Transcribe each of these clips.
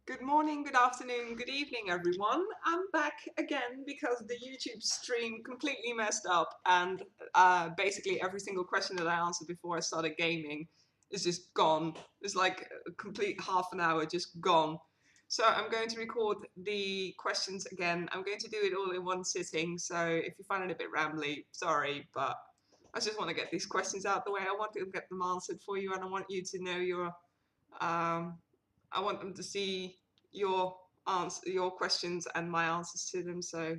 Good morning, good afternoon, good evening, everyone. I'm back again because the YouTube stream completely messed up, and basically every single question that I answered before I started gaming is just gone. It's like a complete half an hour just gone. So I'm going to record the questions again. I'm going to do it all in one sitting, so if you find it a bit rambly, sorry, but I just want to get these questions out the way. I want to get them answered for you, and I want you to know um, I want them to see your questions and my answers to them. So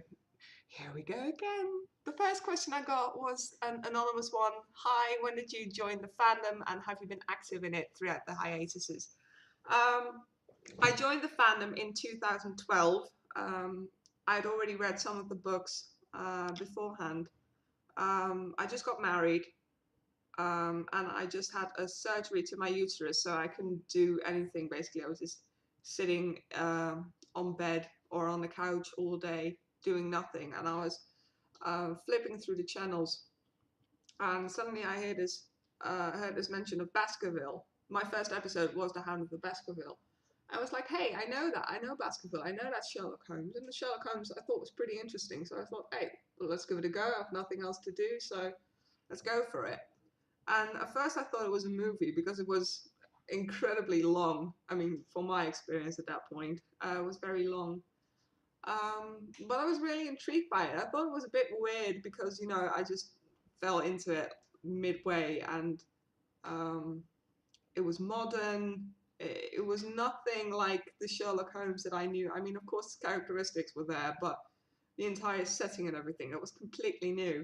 here we go again. The first question I got was an anonymous one. Hi, when did you join the fandom and have you been active in it throughout the hiatuses? Um, I joined the fandom in 2012. I'd already read some of the books beforehand. I just got married, and I just had a surgery to my uterus, so I couldn't do anything. Basically, I was just sitting on bed or on the couch all day doing nothing, and I was flipping through the channels, and suddenly I heard this mention of Baskerville. My first episode was The Hound of the Baskerville. I was like, hey, I know Baskerville, I know that's Sherlock Holmes, and the Sherlock Holmes I thought was pretty interesting, so I thought, hey, well, let's give it a go. I have nothing else to do, so let's go for it. And at first I thought it was a movie because it was incredibly long. I mean, for my experience at that point, it was very long. But I was really intrigued by it. I thought it was a bit weird because, I just fell into it midway, and um, it was modern. It was nothing like the Sherlock Holmes that I knew. I mean, of course, characteristics were there, but the entire setting and everything, it was completely new.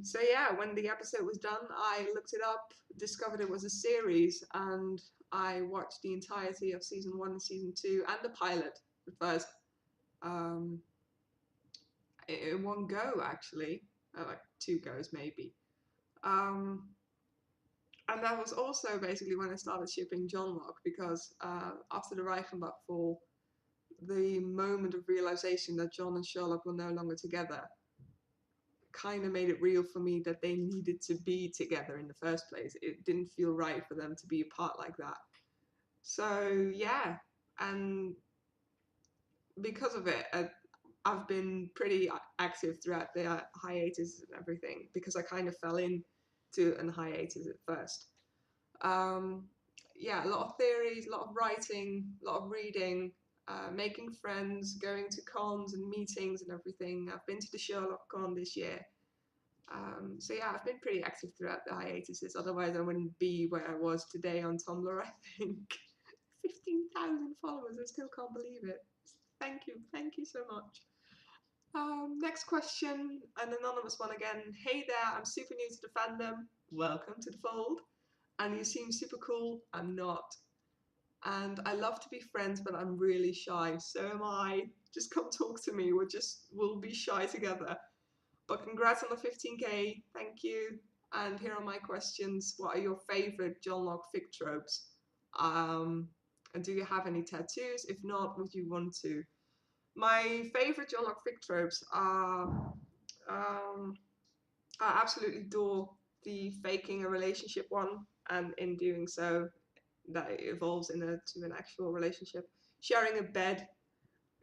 So yeah, when the episode was done, I looked it up, discovered it was a series, and I watched the entirety of season 1 and season 2 and the pilot at first, um, in one go actually, like 2 goes maybe. Um, and that was also basically when I started shipping Johnnlocked, because after the Reichenbach fall, the moment of realization that John and Sherlock were no longer together kind of made it real for me that they needed to be together in the first place. It didn't feel right for them to be apart like that. So yeah, and because of it, I've been pretty active throughout the hiatus and everything, because I kind of fell into an hiatus at first. Um, yeah, a lot of theories, a lot of writing, a lot of reading, making friends, going to cons and meetings and everything. I've been to the Sherlock Con this year. So yeah, I've been pretty active throughout the hiatuses. Otherwise, I wouldn't be where I was today on Tumblr. I think 15,000 followers. I still can't believe it. Thank you so much. Next question, an anonymous one again. Hey there, I'm super new to the fandom. Welcome to the fold. And you seem super cool. I'm not. And I love to be friends, but I'm really shy. So am I. Just come talk to me. We'll be shy together. But congrats on the 15K, thank you. And here are my questions. What are your favorite Johnnlocked fic tropes? And do you have any tattoos? If not, would you want to? My favorite Johnnlocked fic tropes are, I absolutely adore the faking a relationship one, and in doing so, that it evolves to an actual relationship. Sharing a bed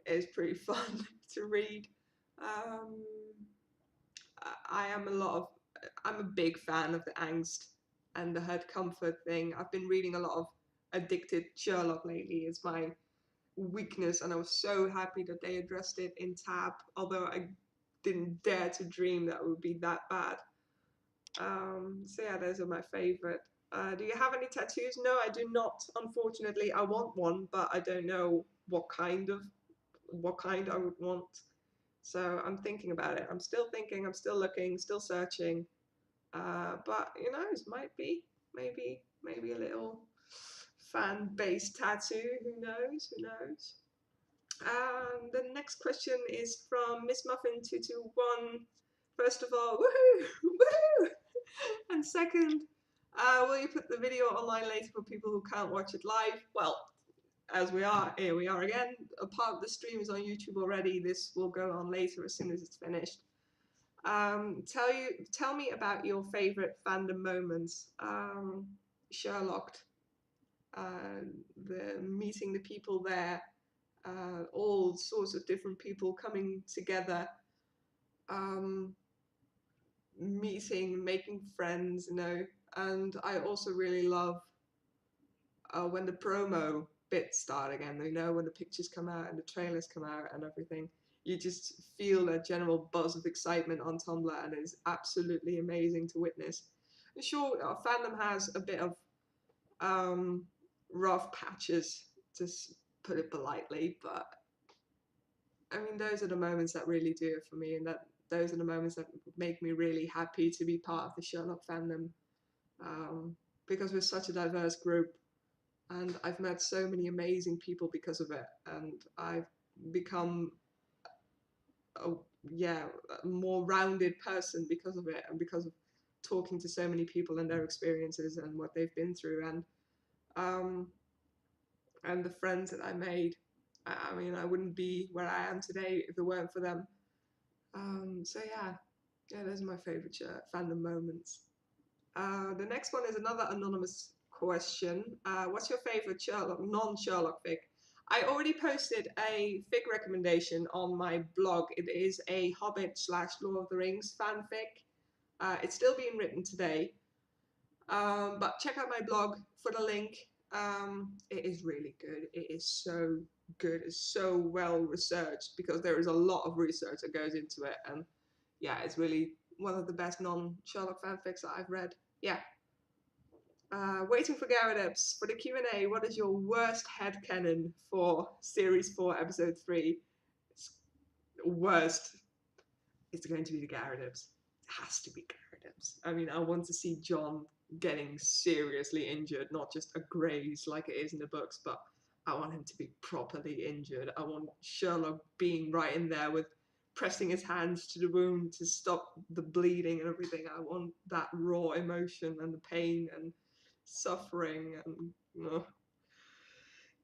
is pretty fun to read. Um, I am a lot of I'm a big fan of the angst and the hurt comfort thing. I've been reading a lot of Addicted Sherlock lately. It's my weakness, and I was so happy that they addressed it in Tab, although I didn't dare to dream that it would be that bad. So yeah, those are my favorite. Do you have any tattoos? No, I do not. Unfortunately, I want one, but I don't know what kind I would want. So I'm thinking about it. I'm still thinking. I'm still looking. Still searching. But you know, it might be maybe a little fan-based tattoo. Who knows? Who knows? The next question is from Miss Muffin 221. First of all, woohoo, woohoo! And second, will you put the video online later for people who can't watch it live? Well, as we are here, we are again. A part of the stream is on YouTube already. This will go on later as soon as it's finished. Tell me about your favorite fandom moments. Sherlocked. the meeting the people there, all sorts of different people coming together, meeting, making friends, you know. And I also really love when the promo bits start again, you know, when the pictures come out and the trailers come out and everything. You just feel a general buzz of excitement on Tumblr, and it's absolutely amazing to witness. And sure, our fandom has a bit of rough patches, to put it politely, but I mean, those are the moments that really do it for me, and those are the moments that make me really happy to be part of the Sherlock fandom, because we're such a diverse group, and I've met so many amazing people because of it, and I've become a, a more rounded person because of it, and because of talking to so many people and their experiences and what they've been through, um, and the friends that I made. I mean, I wouldn't be where I am today if it weren't for them. So yeah, those are my favorite fandom moments. The next one is another anonymous question. What's your favorite Sherlock, non-Sherlock fic? I already posted a fic recommendation on my blog. It is a Hobbit / Lord of the Rings fanfic. It's still being written today. But check out my blog for the link. It is really good. It is so good. It's so well researched because there is a lot of research that goes into it. And yeah, it's really one of the best non-Sherlock fanfics that I've read. Yeah. Waiting for Gyarados for the Q&A. What is your worst headcanon for Series 4, Episode 3? It's worst. It's going to be the Gyarados. It has to be Gyarados. I mean, I want to see John getting seriously injured, not just a graze like it is in the books, but I want him to be properly injured. I want Sherlock being right in there with pressing his hands to the wound to stop the bleeding and everything. I want that raw emotion and the pain and suffering and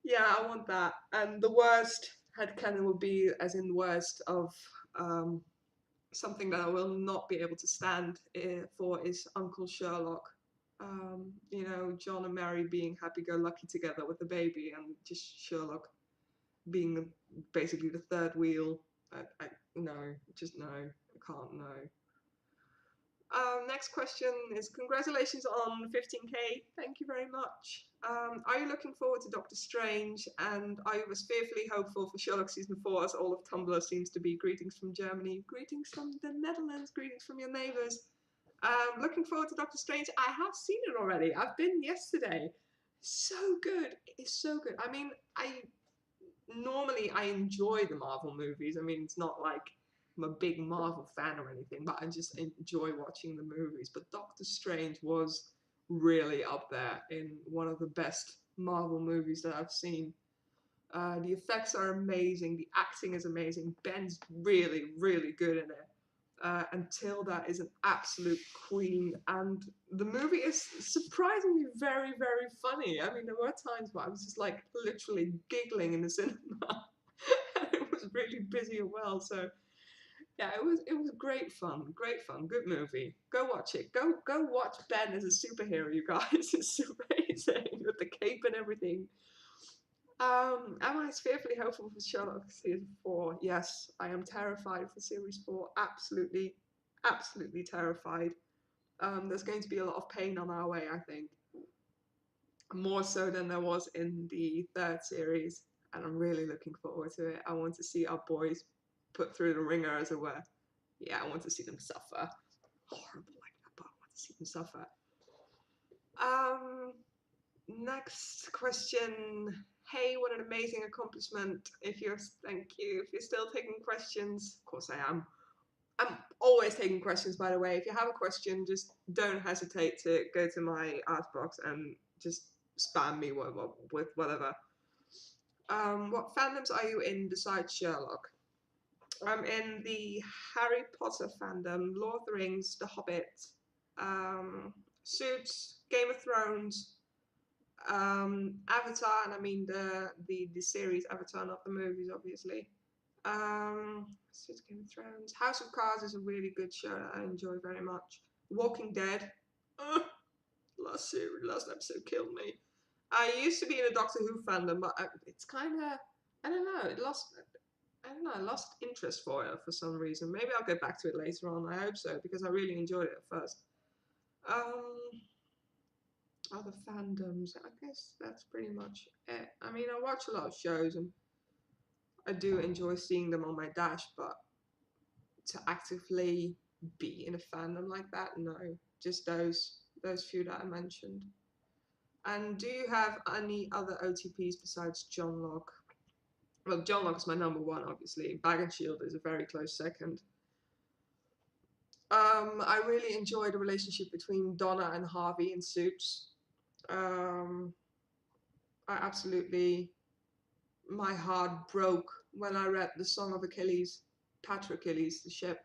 yeah, I want that. And the worst headcanon would be as in worst of something that I will not be able to stand for is Uncle Sherlock. You know, John and Mary being happy-go-lucky together with the baby, and just Sherlock being basically the third wheel. No, just no, I can't, no. Next question is congratulations on 15k. Thank you very much. Are you looking forward to Doctor Strange? And are you as fearfully hopeful for Sherlock season 4 as all of Tumblr seems to be? Greetings from Germany. Greetings from the Netherlands. Greetings from your neighbours. Looking forward to Doctor Strange. I have seen it already. I've been yesterday. So good. It's so good. I mean, normally I enjoy the Marvel movies. I mean, it's not like I'm a big Marvel fan or anything, but I just enjoy watching the movies. But Doctor Strange was really up there in one of the best Marvel movies that I've seen. The effects are amazing, the acting is amazing, Ben's really, really good in it. And Tilda is an absolute queen, and the movie is surprisingly very, very funny. I mean, there were times where I was just like literally giggling in the cinema, and it was really busy as well. So yeah, it was great fun, good movie. Go watch it. Go watch Ben as a superhero, you guys. It's amazing with the cape and everything. Am I fearfully hopeful for Sherlock season 4? Yes, I am terrified for series 4. Absolutely, absolutely terrified. There's going to be a lot of pain on our way, I think. More so than there was in the third series, and I'm really looking forward to it. I want to see our boys put through the ringer, as it were. Yeah, I want to see them suffer. Horrible like that, but I want to see them suffer. Next question. Hey, what an amazing accomplishment. Thank you. If you're still taking questions, of course I am. I'm always taking questions, by the way. If you have a question, just don't hesitate to go to my ask box and just spam me with whatever. What fandoms are you in besides Sherlock? I'm in the Harry Potter fandom, Lord of the Rings, The Hobbit, Suits, Game of Thrones, Avatar, and I mean the series Avatar, not the movies, obviously. Game of Thrones. House of Cards is a really good show that I enjoy very much. Walking Dead. Last episode killed me. I used to be in a Doctor Who fandom, but it's kind of, I don't know, I lost interest for it for some reason. Maybe I'll get back to it later on. I hope so, because I really enjoyed it at first. Um, Other fandoms, I guess that's pretty much it. I mean, I watch a lot of shows and I do enjoy seeing them on my dash, but to actively be in a fandom like that, no. Just those few that I mentioned. And do you have any other OTPs besides Johnlock? Well, Johnlock is my number one, obviously. Bag and Shield is a very close second. I really enjoy the relationship between Donna and Harvey in Suits. Um, I absolutely, my heart broke when I read the Song of Achilles, Patroclus, the ship.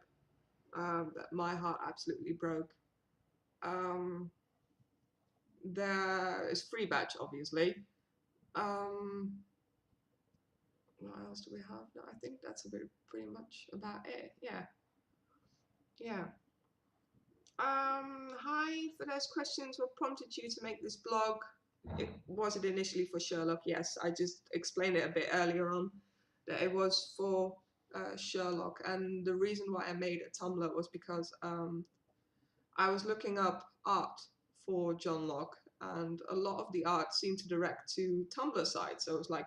That my heart absolutely broke. Um, there is Free Batch, obviously. Um, what else do we have? No, I think that's pretty much about it. Yeah, yeah. Hi, for those questions, what prompted you to make this blog? Was it initially for Sherlock? Yes, I just explained it a bit earlier on that it was for Sherlock, and the reason why I made a Tumblr was because I was looking up art for Johnnlocked, and a lot of the art seemed to direct to Tumblr sites, so I was like,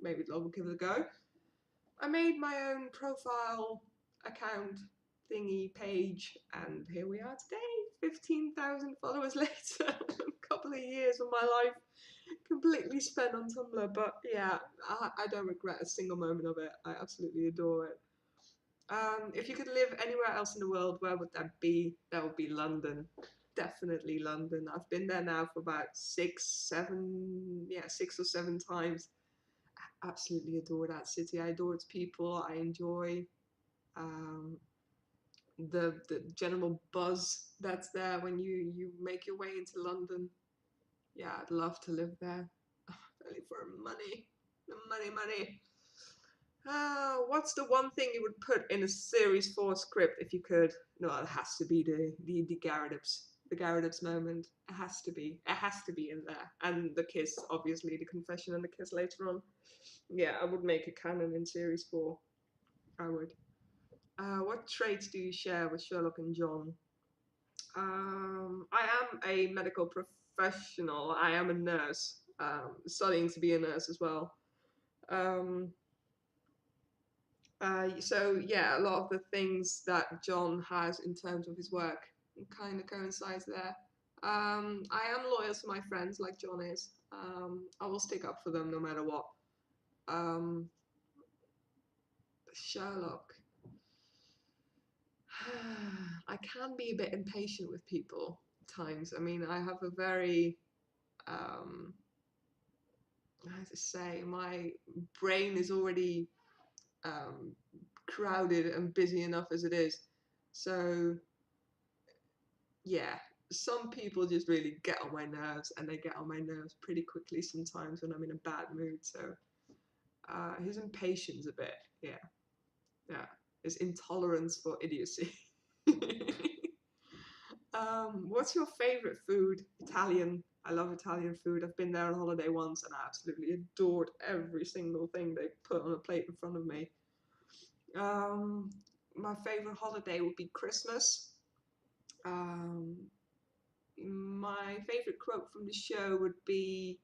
maybe I'll give it a go. I made my own profile account thingy page, and here we are today, 15,000 followers later. A couple of years of my life completely spent on Tumblr, but yeah, I don't regret a single moment of it. I absolutely adore it. If you could live anywhere else in the world, where would that be? That would be London. Definitely London. I've been there now for about 6 or 7 times. I absolutely adore that city. I adore its people. I enjoy um, the general buzz that's there when you make your way into London. Yeah, I'd love to live there. Only for money. Money. What's the one thing you would put in a series 4 script if you could? No, it has to be the Gyarados. The Gyarados moment. It has to be. It has to be in there. And the kiss, obviously, the confession and the kiss later on. Yeah, I would make a canon in series 4. I would. What traits do you share with Sherlock and John? I am a medical professional. I am a nurse, studying to be a nurse as well. Um, so yeah, a lot of the things that John has in terms of his work kind of coincides there. I am loyal to my friends like John is. I will stick up for them no matter what. Um, Sherlock. I can be a bit impatient with people at times. I mean, I have a very, how to say, my brain is already um, crowded and busy enough as it is. So yeah, some people just really get on my nerves, and they get on my nerves pretty quickly sometimes when I'm in a bad mood. So his impatience a bit, yeah, his intolerance for idiocy. What's your favorite food? Italian. I love Italian food. I've been there on holiday once and I absolutely adored every single thing they put on a plate in front of me. My favorite holiday would be Christmas. Um, my favorite quote from the show would be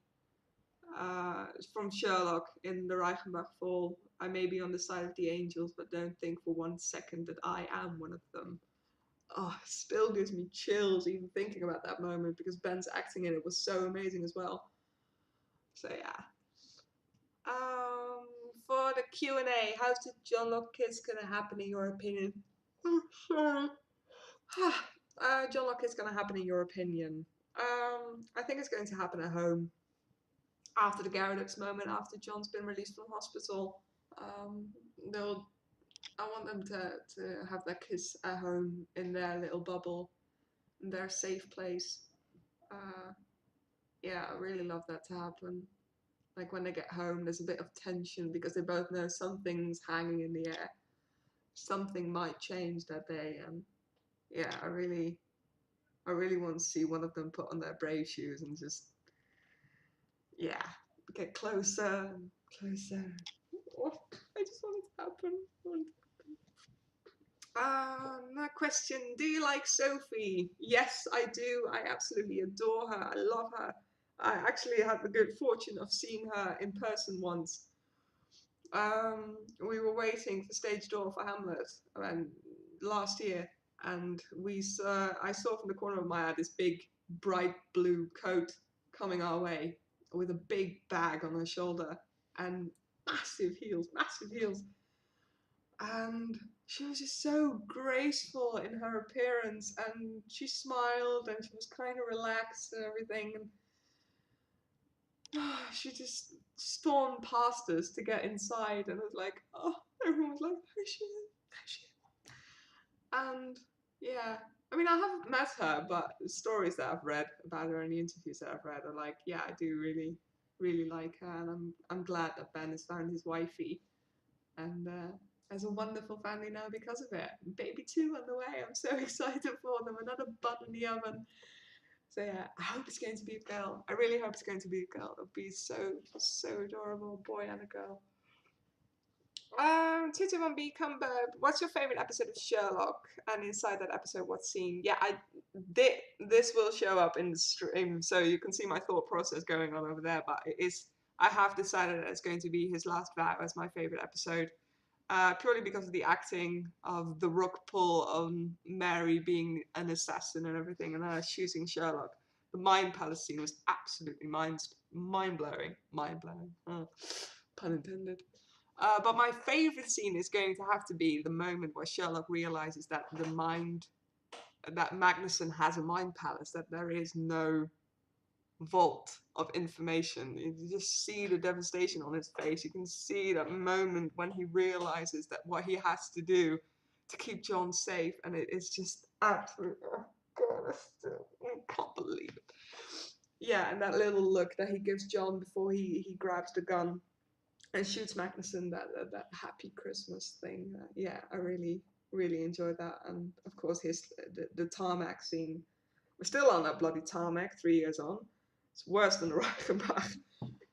from Sherlock in the Reichenbach Fall. I may be on the side of the angels, but don't think for 1 second that I am one of them. Oh, it still gives me chills even thinking about that moment because Ben's acting in it was so amazing as well. So yeah. Um, for the Q&A, how's the Johnnlocked Kids gonna happen in your opinion? Oh, sorry. Johnnlocked Kids gonna happen in your opinion? I think it's going to happen at home. After the Gyarados moment, after John's been released from hospital, they'll I want them to have their kids at home in their little bubble, in their safe place. Yeah, I really love that to happen. Like when they get home, there's a bit of tension because they both know something's hanging in the air. Something might change that day, and yeah, I really want to see one of them put on their brave shoes and just, yeah, get closer and closer. Oh, I just want it to happen. That question, do you like Sophie? Yes, I do. I absolutely adore her. I love her. I actually had the good fortune of seeing her in person once. We were waiting for stage door for Hamlet last year, and I saw from the corner of my eye this big, bright blue coat coming our way with a big bag on her shoulder and massive heels. And she was just so graceful in her appearance, and she smiled and she was kind of relaxed and everything. And she just stormed past us to get inside, and it was like, oh, everyone was like, there she is, there she is. And yeah, I mean, I haven't met her, but the stories that I've read about her and the interviews that I've read are like, yeah, I do really, really like her, and I'm glad that Ben has found his wifey, and has a wonderful family now because of it. Baby 2 on the way. I'm so excited for them. Another bun in the oven. So yeah, I hope it's going to be a girl. I really hope it's going to be a girl. It'll be so adorable, a boy and a girl. 221B Cumber, what's your favorite episode of Sherlock? And inside that episode, what scene? Yeah, this will show up in the stream, so you can see my thought process going on over there. But it is, I have decided that it's going to be His Last Vow as my favorite episode. Purely because of the acting of the rook pull on Mary being an assassin and everything, and her choosing Sherlock. The Mind Palace scene was absolutely mind-blowing. Mind-blowing. Pun intended. But my favourite scene is going to have to be the moment where Sherlock realizes that that Magnuson has a mind palace, that there is no vault of information. You just see the devastation on his face. You can see that moment when he realizes that what he has to do to keep John safe, and it is just absolutely, oh God, I can't believe it. Yeah, and that little look that he gives John before he grabs the gun and shoots Magnuson, that happy Christmas thing. Yeah, I really enjoyed that, and of course the tarmac scene. We're still on that bloody tarmac 3 years on. It's worse than the Reichenbach.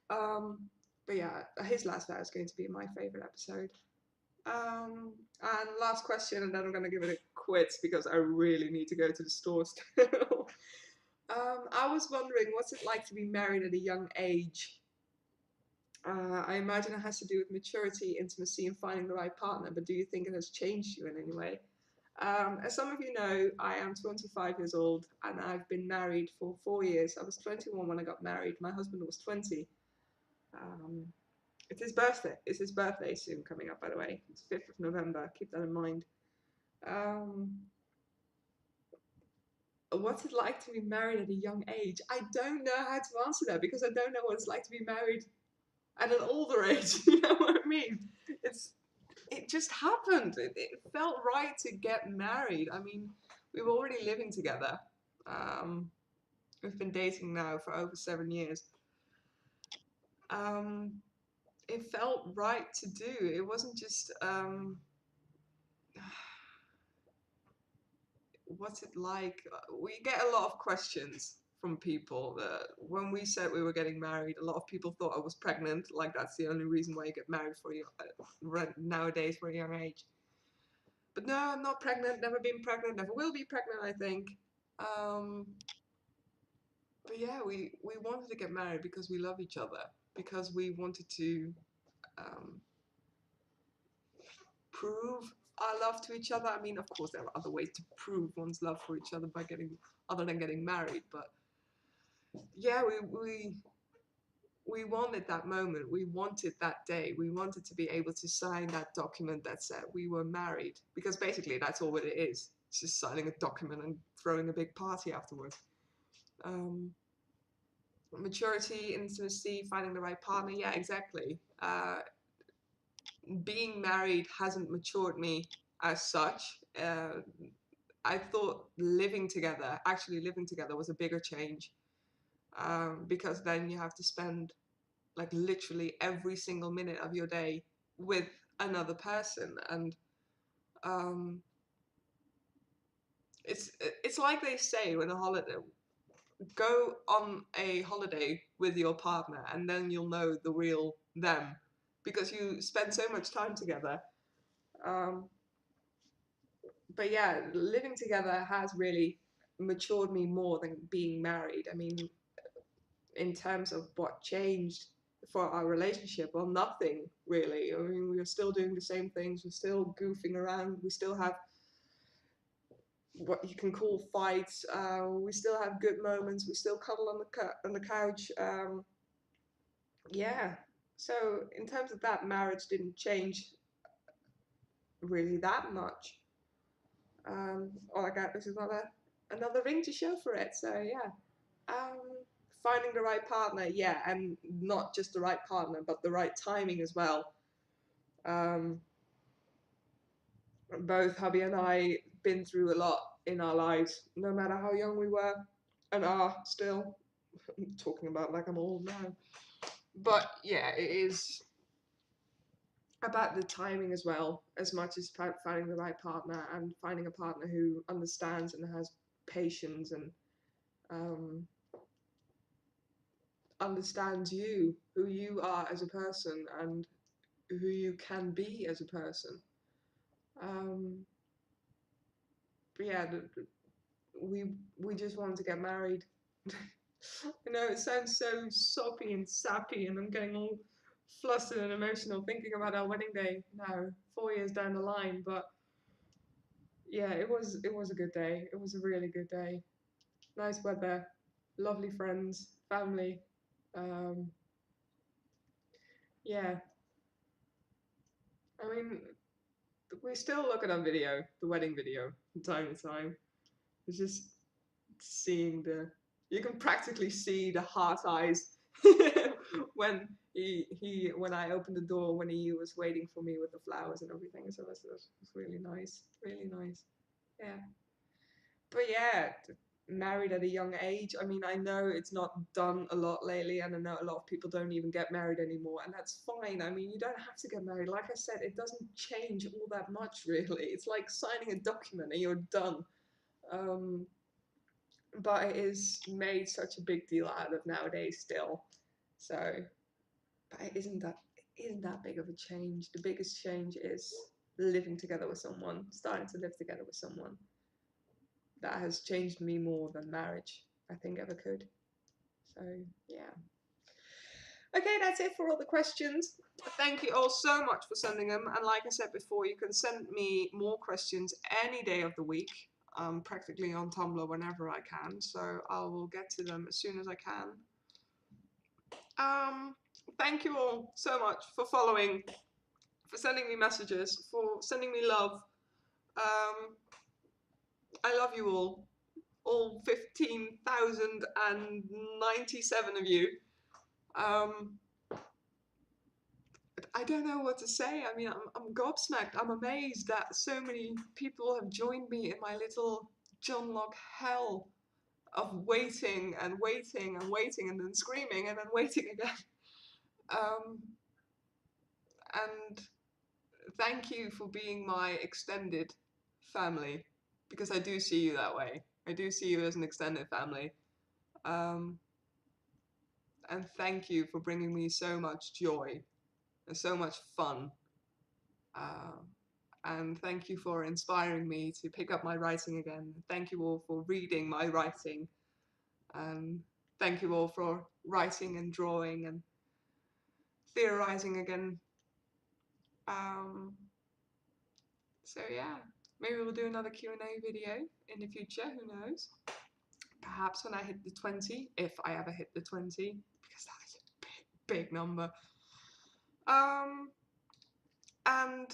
But yeah, His Last Vow is going to be my favorite episode. And last question, and then I'm going to give it a quits because I really need to go to the store still. I was wondering, what's it like to be married at a young age? I imagine it has to do with maturity, intimacy, and finding the right partner, but do you think it has changed you in any way? As some of you know, I am 25 years old and I've been married for 4 years. I was 21 when I got married. My husband was 20. It's his birthday. It's his birthday soon coming up, by the way. It's 5th of November. Keep that in mind. What's it like to be married at a young age? I don't know how to answer that because I don't know what it's like to be married at an older age. You know what I mean? It just happened. It felt right to get married. I mean, we were already living together. We've been dating now for over 7 years. It felt right to do. It wasn't just what's it like? We get a lot of questions from people that when we said we were getting married, a lot of people thought I was pregnant. Like that's the only reason why you get married nowadays for a young age. But no, I'm not pregnant. Never been pregnant. Never will be pregnant. I think. But yeah, we wanted to get married because we love each other. Because we wanted to prove our love to each other. I mean, of course, there are other ways to prove one's love for each other by other than getting married. But yeah, we wanted that moment. We wanted that day. We wanted to be able to sign that document that said we were married. Because basically, that's all it is. It's just signing a document and throwing a big party afterwards. Maturity, intimacy, finding the right partner. Yeah, exactly. Being married hasn't matured me as such. I thought actually living together was a bigger change, because then you have to spend like literally every single minute of your day with another person, and it's like they say when a holiday. go on a holiday with your partner, and then you'll know the real them, because you spend so much time together. Um, but yeah, living together has really matured me more than being married. I mean, in terms of what changed for our relationship, well, nothing really. I mean, we are still doing the same things, we're still goofing around, we still have what you can call fights, we still have good moments, we still cuddle on the couch. Yeah, so in terms of that, marriage didn't change really that much. All I got is another ring to show for it. So yeah, um, finding the right partner, yeah, and not just the right partner, but the right timing as well. Um, Both hubby and I been through a lot in our lives, no matter how young we were and are still. I'm talking about like I'm old now. But yeah, it is about the timing as well, as much as finding the right partner and finding a partner who understands and has patience and um, understands you, who you are as a person, and who you can be as a person. Um, but yeah, we just wanted to get married. I know it sounds so soppy and sappy, and I'm getting all flustered and emotional thinking about our wedding day now, 4 years down the line. But yeah, it was a good day. It was a really good day. Nice weather, lovely friends, family. Um, yeah, I mean, we still look at our video, the wedding video, from time to time. It's just seeing you can practically see the heart eyes when when I opened the door, when he was waiting for me with the flowers and everything. So that's really nice, really nice. Yeah. But yeah, married at a young age. I mean, I know it's not done a lot lately, and I know a lot of people don't even get married anymore, and that's fine. I mean, you don't have to get married. Like I said, it doesn't change all that much, really. It's like signing a document and you're done. Um, but it is made such a big deal out of nowadays still. So, but it isn't that big of a change. The biggest change is living together with someone, starting to live together with someone. That has changed me more than marriage, I think, ever could. So, yeah. Okay, that's it for all the questions. Thank you all so much for sending them. And like I said before, you can send me more questions any day of the week. I'm practically on Tumblr whenever I can, so I will get to them as soon as I can. Thank you all so much for following, for sending me messages, for sending me love. I love you all 15,097 of you. I don't know what to say. I mean, I'm gobsmacked. I'm amazed that so many people have joined me in my little Johnnlocked hell of waiting and waiting and waiting and then screaming and then waiting again. Um, and thank you for being my extended family, because I do see you that way. I do see you as an extended family. Um, and thank you for bringing me so much joy and so much fun. And thank you for inspiring me to pick up my writing again. Thank you all for reading my writing. And thank you all for writing and drawing and theorizing again. Um, so yeah, maybe we'll do another Q&A video in the future, who knows? Perhaps when I hit the 20, if I ever hit the 20, because that is a big, big number. And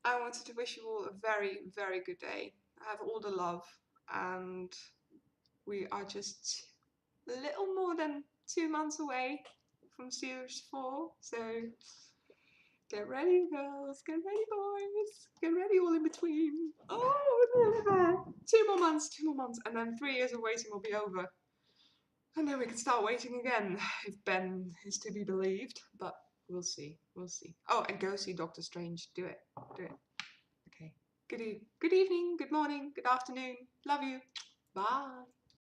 I wanted to wish you all a very, very good day. Have all the love, and we are just a little more than 2 months away from Series 4, so get ready, girls, get ready, boys, get ready, all in between. Oh, 2 more months, and then 3 years of waiting will be over. And then we can start waiting again, if Ben is to be believed, but we'll see, we'll see. Oh, and go see Doctor Strange, do it, do it. Okay, good evening, good morning, good afternoon, love you, bye.